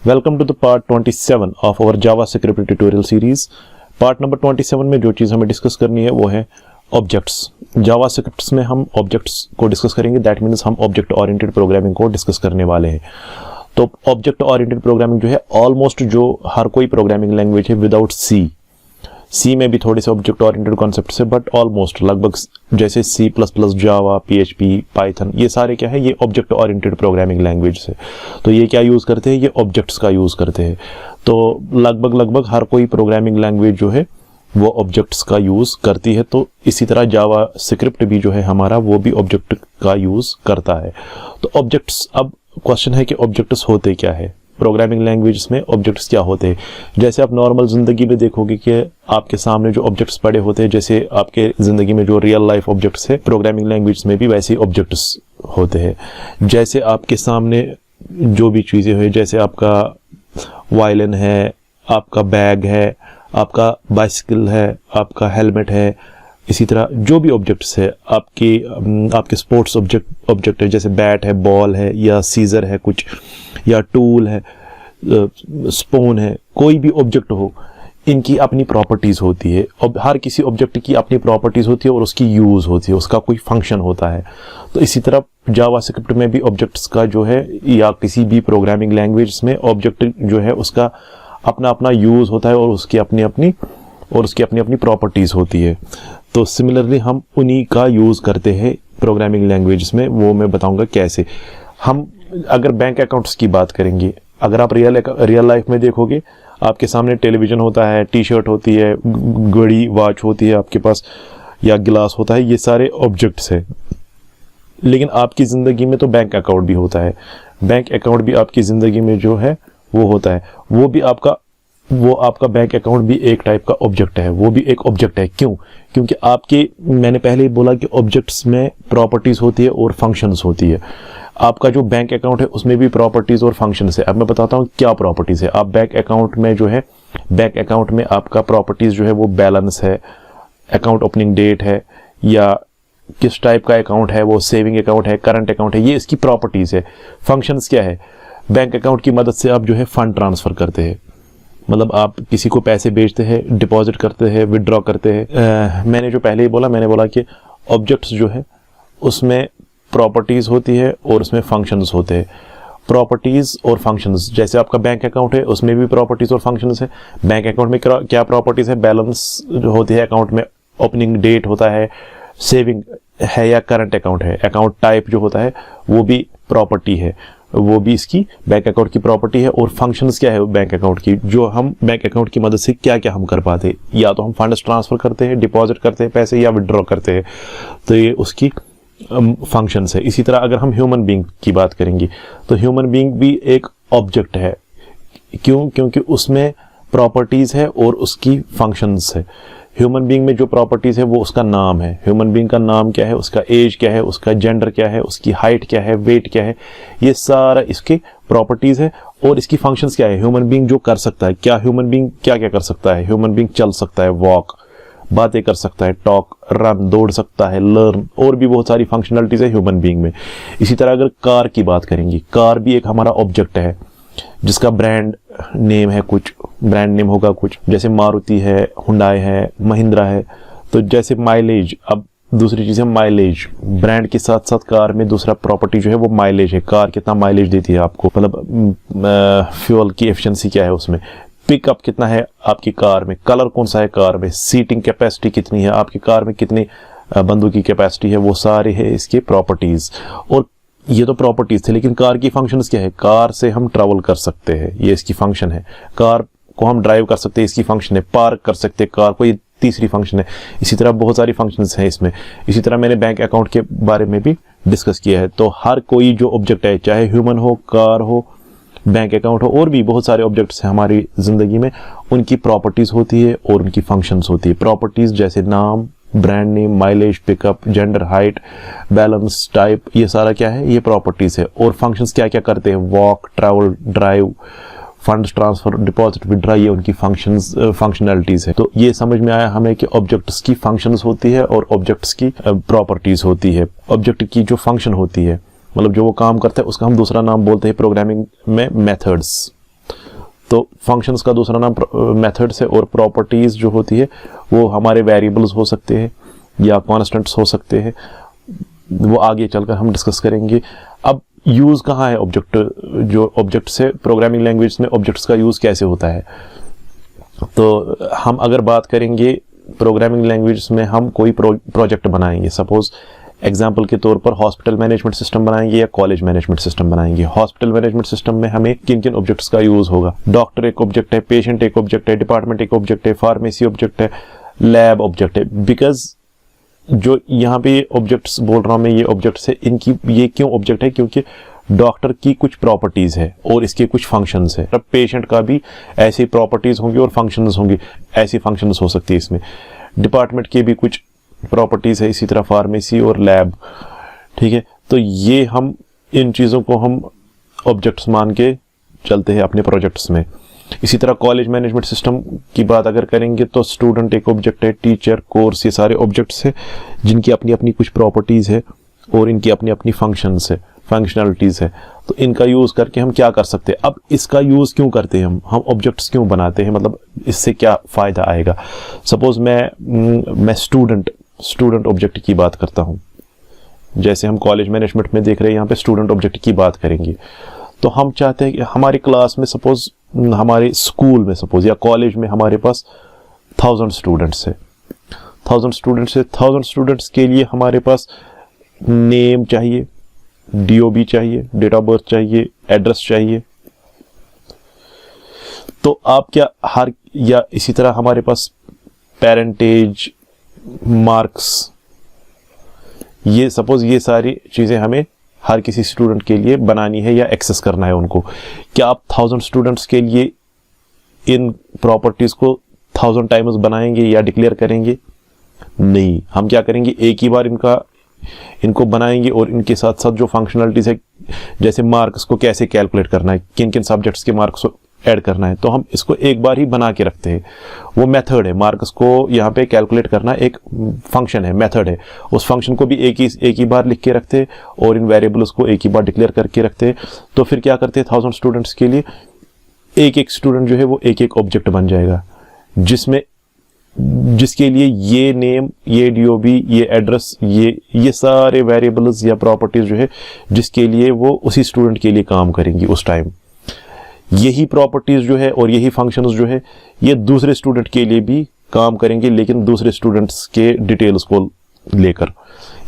Welcome to the part 27 of our JavaScript tutorial series. Part number 27 में जो चीज़ हमें discuss करनी है वो है ऑब्जेक्ट्स। जावास्क्रिप्ट में हम ऑब्जेक्ट्स को डिस्कस करेंगे, दैट मीन्स हम ऑब्जेक्ट ओरिएंटेड प्रोग्रामिंग को डिस्कस करने वाले हैं। तो ऑब्जेक्ट ओरिएंटेड प्रोग्रामिंग जो है ऑलमोस्ट जो हर कोई प्रोग्रामिंग लैंग्वेज है विदाउट सी में भी थोड़े से ऑब्जेक्ट ओरिएंटेड कॉन्सेप्ट्स है, बट ऑलमोस्ट लगभग जैसे C++, जावा, PHP, पाइथन, ये सारे क्या है, ये ऑब्जेक्ट ओरिएंटेड प्रोग्रामिंग लैंग्वेज है। तो ये क्या यूज़ करते हैं, ये ऑब्जेक्ट्स का यूज़ करते हैं। तो लगभग हर कोई प्रोग्रामिंग लैंग्वेज जो है वो ऑब्जेक्ट्स का यूज़ करती है। तो इसी तरह जावा स्क्रिप्ट भी जो है हमारा वो भी ऑब्जेक्ट का यूज़ करता है। तो ऑब्जेक्ट्स, अब क्वेश्चन है कि ऑब्जेक्ट्स होते क्या है, प्रोग्रामिंग लैंग्वेज में ऑब्जेक्ट्स क्या होते हैं। जैसे आप नॉर्मल ज़िंदगी में देखोगे कि आपके सामने जो ऑब्जेक्ट्स पड़े होते हैं, जैसे आपके ज़िंदगी में जो रियल लाइफ ऑब्जेक्ट्स है, प्रोग्रामिंग लैंग्वेज में भी वैसे ऑब्जेक्ट्स होते हैं। जैसे आपके सामने जो भी चीज़ें हैं, जैसे आपका वायलिन है, आपका बैग है, आपका बाइसिकल है, आपका हेलमेट है, इसी तरह जो भी ऑब्जेक्ट्स है, आपके स्पोर्ट्स ऑब्जेक्ट है, जैसे बैट है, बॉल है, या सीजर है कुछ, या टूल है, स्पून है, कोई भी ऑब्जेक्ट हो, इनकी अपनी प्रॉपर्टीज होती है। और हर किसी ऑब्जेक्ट की अपनी प्रॉपर्टीज होती है और उसकी यूज होती है, उसका कोई फंक्शन होता है। तो इसी तरह जावास्क्रिप्ट में भी ऑब्जेक्ट्स का जो है, या किसी भी प्रोग्रामिंग लैंग्वेज में ऑब्जेक्ट जो है उसका अपना अपना यूज होता है और उसकी अपनी अपनी प्रॉपर्टीज होती है। तो सिमिलरली हम उन्हीं का यूज करते हैं प्रोग्रामिंग लैंग्वेज में, वो मैं बताऊंगा कैसे। हम अगर बैंक अकाउंट्स की बात करेंगे, अगर आप रियल लाइफ में देखोगे, आपके सामने टेलीविजन होता है, टी-शर्ट होती है, घड़ी, वॉच होती है आपके पास, या गिलास होता है, ये सारे ऑब्जेक्ट्स है। लेकिन आपकी ज़िंदगी में तो बैंक अकाउंट भी होता है। बैंक अकाउंट भी आपकी ज़िंदगी में जो है वो होता है, वो आपका बैंक अकाउंट भी एक टाइप का ऑब्जेक्ट है, वो भी एक ऑब्जेक्ट है। क्यों? क्योंकि मैंने पहले ही बोला कि ऑब्जेक्ट्स में प्रॉपर्टीज होती है और फंक्शंस होती है। आपका जो बैंक अकाउंट है उसमें भी प्रॉपर्टीज और फंक्शंस है। अब मैं बताता हूँ क्या प्रॉपर्टीज है। आप बैंक अकाउंट में जो है, बैंक अकाउंट में आपका प्रॉपर्टीज जो है वो बैलेंस है, अकाउंट ओपनिंग डेट है, या किस टाइप का अकाउंट है, वो सेविंग अकाउंट है, करंट अकाउंट है, ये इसकी प्रॉपर्टीज है। फंक्शंस क्या है? बैंक अकाउंट की मदद से आप जो है फंड ट्रांसफर करते हैं, मतलब आप किसी को पैसे भेजते हैं, डिपॉजिट करते हैं, विदड्रॉ करते हैं। मैंने जो पहले ही बोला, मैंने बोला कि ऑब्जेक्ट्स जो है उसमें प्रॉपर्टीज होती है और उसमें फंक्शंस होते हैं। प्रॉपर्टीज और फंक्शंस, जैसे आपका बैंक अकाउंट है उसमें भी प्रॉपर्टीज और फंक्शंस है। बैंक अकाउंट में क्या प्रॉपर्टीज है? बैलेंस जो होती है अकाउंट में, ओपनिंग डेट होता है, सेविंग है या करंट अकाउंट है, अकाउंट टाइप जो होता है वो भी प्रॉपर्टी है, वो भी इसकी बैंक अकाउंट की प्रॉपर्टी है। और फंक्शंस क्या है बैंक अकाउंट की, जो हम बैंक अकाउंट की मदद से क्या क्या हम कर पाते हैं, या तो हम फंड्स ट्रांसफर करते हैं, डिपॉजिट करते हैं पैसे, या विड्रॉ करते हैं। तो ये उसकी फंक्शंस है। इसी तरह अगर हम ह्यूमन बीइंग की बात करेंगे तो ह्यूमन बीइंग भी एक ऑब्जेक्ट है। क्यों? क्योंकि उसमें प्रॉपर्टीज है और उसकी फंक्शंस है। ह्यूमन बीइंग में जो प्रॉपर्टीज है वो उसका नाम है। ह्यूमन बीइंग का नाम क्या है, उसका एज क्या है, उसका जेंडर क्या है, उसकी हाइट क्या है, वेट क्या है, ये सारा इसके प्रॉपर्टीज है। और इसकी फंक्शंस क्या है, ह्यूमन बीइंग जो कर सकता है, क्या ह्यूमन बीइंग क्या क्या कर सकता है। ह्यूमन बीइंग चल सकता है, वॉक, बातें कर सकता है, टॉक, रन, दौड़ सकता है, लर्न, और भी बहुत सारी फंक्शनलिटीज है ह्यूमन बीइंग में। इसी तरह अगर कार की बात करेंगे, कार भी एक हमारा ऑब्जेक्ट है, जिसका ब्रांड नेम है, कुछ ब्रांड नेम होगा कुछ, जैसे मारुति है, हुंडई है, महिंद्रा है। तो जैसे माइलेज, अब दूसरी चीज़ है माइलेज, ब्रांड के साथ साथ कार में दूसरा प्रॉपर्टी जो है वो माइलेज है। कार कितना माइलेज देती है आपको, मतलब फ्यूल की एफिशिएंसी क्या है उसमें, पिकअप कितना है आपकी कार में, कलर कौन सा है कार में, सीटिंग कैपेसिटी कितनी है आपकी कार में, कितनी बंदों की कैपेसिटी है, वो सारे है इसके प्रॉपर्टीज। और ये तो प्रॉपर्टीज थे, लेकिन कार की फंक्शंस क्या है? कार से हम ट्रैवल कर सकते हैं, ये इसकी फंक्शन है। कार को हम ड्राइव कर सकते हैं, इसकी फंक्शन है। पार्क कर सकते हैं कार को, ये तीसरी फंक्शन है। इसी तरह बहुत सारी फंक्शंस हैं इसमें। इसी तरह मैंने बैंक अकाउंट के बारे में भी डिस्कस किया है। तो हर कोई जो ऑब्जेक्ट है, चाहे ह्यूमन हो, कार हो, बैंक अकाउंट हो, और भी बहुत सारे ऑब्जेक्ट्स हैं हमारी जिंदगी में, उनकी प्रॉपर्टीज होती है और उनकी फंक्शंस होती है। प्रॉपर्टीज जैसे नाम, brand name, mileage, pickup, gender, height, balance, type, ये सारा क्या है, ये प्रॉपर्टीज है। और फंक्शंस क्या क्या करते हैं? Walk, travel, drive, funds transfer, deposit, withdraw, ये उनकी फंक्शनलिटीज है। तो ये समझ में आया हमें कि ऑब्जेक्ट्स की फंक्शंस होती है और ऑब्जेक्ट्स की प्रॉपर्टीज होती है। ऑब्जेक्ट की जो फंक्शन होती है, मतलब जो वो काम करता है, उसका हम दूसरा नाम बोलते हैं प्रोग्रामिंग में मेथड्स। तो फंक्शंस का दूसरा नाम मेथड्स है, और प्रॉपर्टीज़ जो होती है वो हमारे वेरिएबल्स हो सकते हैं या कॉन्स्टेंट्स हो सकते हैं, वो आगे चलकर हम डिस्कस करेंगे। अब यूज़ कहाँ है ऑब्जेक्ट, जो ऑब्जेक्ट्स है प्रोग्रामिंग लैंग्वेज में ऑब्जेक्ट्स का यूज़ कैसे होता है। तो हम अगर बात करेंगे प्रोग्रामिंग लैंग्वेज में हम कोई प्रोजेक्ट बनाएंगे, सपोज एग्जाम्पल के तौर पर हॉस्पिटल मैनेजमेंट सिस्टम बनाएंगे या कॉलेज मैनेजमेंट सिस्टम बनाएंगे। हॉस्पिटल मैनेजमेंट सिस्टम में हमें किन किन ऑब्जेक्ट्स का यूज़ होगा। डॉक्टर एक ऑब्जेक्ट है, पेशेंट एक ऑब्जेक्ट है, डिपार्टमेंट एक ऑब्जेक्ट है, फार्मेसी ऑब्जेक्ट है, लैब ऑब्जेक्ट है। बिकॉज जो यहाँ पे ऑब्जेक्ट्स बोल रहा हूँ मैं, ये ऑब्जेक्ट्स है, इनकी ये क्यों ऑब्जेक्ट है, क्योंकि डॉक्टर की कुछ प्रॉपर्टीज है और इसके कुछ फंक्शंस है। अब पेशेंट का भी ऐसी प्रॉपर्टीज होंगी और फंक्शंस होंगी, ऐसी फंक्शंस हो सकती है इसमें। डिपार्टमेंट के भी कुछ प्रॉपर्टीज है, इसी तरह फार्मेसी और लैब, ठीक है। तो ये हम इन चीज़ों को हम ऑब्जेक्ट्स मान के चलते हैं अपने प्रोजेक्ट्स में। इसी तरह कॉलेज मैनेजमेंट सिस्टम की बात अगर करेंगे तो स्टूडेंट एक ऑब्जेक्ट है, टीचर, कोर्स, ये सारे ऑब्जेक्ट्स हैं जिनकी अपनी अपनी कुछ प्रॉपर्टीज है और इनकी अपनी अपनी फंक्शंस है, फंक्शनलिटीज है। तो इनका यूज करके हम क्या कर सकते हैं। अब इसका यूज क्यों करते हैं हम ऑब्जेक्ट्स क्यों बनाते हैं, मतलब इससे क्या फायदा आएगा। सपोज मैं स्टूडेंट ऑब्जेक्ट की बात करता हूं, जैसे हम कॉलेज मैनेजमेंट में देख रहे हैं, यहाँ पे स्टूडेंट ऑब्जेक्ट की बात करेंगे। तो हम चाहते हैं कि हमारी क्लास में, सपोज हमारे स्कूल में, सपोज या कॉलेज में हमारे पास 1000 स्टूडेंट्स है। 1000 स्टूडेंट्स के लिए हमारे पास नेम चाहिए, DOB चाहिए, डेट ऑफ बर्थ चाहिए, एड्रेस चाहिए। तो आप क्या या इसी तरह हमारे पास पेरेंटेज, मार्क्स, ये सपोज ये सारी चीजें हमें हर किसी स्टूडेंट के लिए बनानी है या एक्सेस करना है उनको। क्या आप 1000 स्टूडेंट्स के लिए इन प्रॉपर्टीज को 1000 टाइम्स बनाएंगे या डिक्लेयर करेंगे? नहीं, हम क्या करेंगे, एक ही बार इनको बनाएंगे और इनके साथ साथ जो फंक्शनलिटीज है, जैसे मार्क्स को कैसे कैलकुलेट करना है, किन किन सब्जेक्ट्स के मार्क्स को ऐड करना है, तो हम इसको एक बार ही बना के रखते हैं। वो मेथड है, मार्क्स को यहाँ पे कैलकुलेट करना एक फंक्शन है, मेथड है। उस फंक्शन को भी एक ही बार लिख के रखते हैं और इन वेरिएबल्स को एक ही बार डिक्लेयर करके रखते हैं। तो फिर क्या करते हैं, 1000 स्टूडेंट्स के लिए एक एक स्टूडेंट जो है वो एक एक ऑब्जेक्ट बन जाएगा, जिसके लिए ये नेम, ये DOB, ये एड्रेस, ये सारे वेरिएबल्स या प्रॉपर्टीज जो है जिसके लिए वो उसी स्टूडेंट के लिए काम करेंगी उस टाइम। यही प्रॉपर्टीज जो है और यही फंक्शंस जो है ये दूसरे स्टूडेंट के लिए भी काम करेंगे, लेकिन दूसरे स्टूडेंट्स के डिटेल्स को लेकर।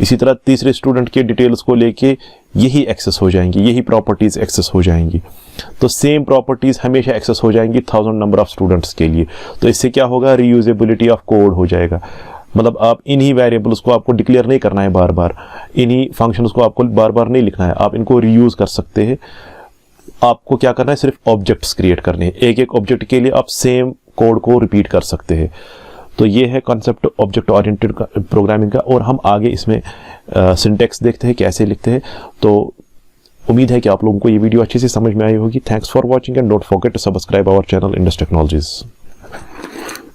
इसी तरह तीसरे स्टूडेंट के डिटेल्स को लेके यही एक्सेस हो जाएंगी, यही प्रॉपर्टीज एक्सेस हो जाएंगी। तो सेम प्रॉपर्टीज हमेशा एक्सेस हो जाएंगी 1000 नंबर ऑफ स्टूडेंट्स के लिए। तो इससे क्या होगा, रीयूजेबिलिटी ऑफ कोड हो जाएगा। मतलब आप इन्हीं वेरिएबल्स को आपको डिक्लेयर नहीं करना है बार बार, इन्हीं फंक्शंस को आपको बार बार नहीं लिखना है, आप इनको रीयूज कर सकते हैं। आपको क्या करना है, सिर्फ ऑब्जेक्ट्स क्रिएट करने हैं। एक एक ऑब्जेक्ट के लिए आप सेम कोड को रिपीट कर सकते हैं। तो ये है कॉन्सेप्ट ऑब्जेक्ट ओरिएंटेड प्रोग्रामिंग का। और हम आगे इसमें सिंटैक्स देखते हैं, कैसे लिखते हैं। तो उम्मीद है कि आप लोगों को ये वीडियो अच्छे से समझ में आई होगी। Thanks for watching and don't forget to subscribe our channel Indus technologies.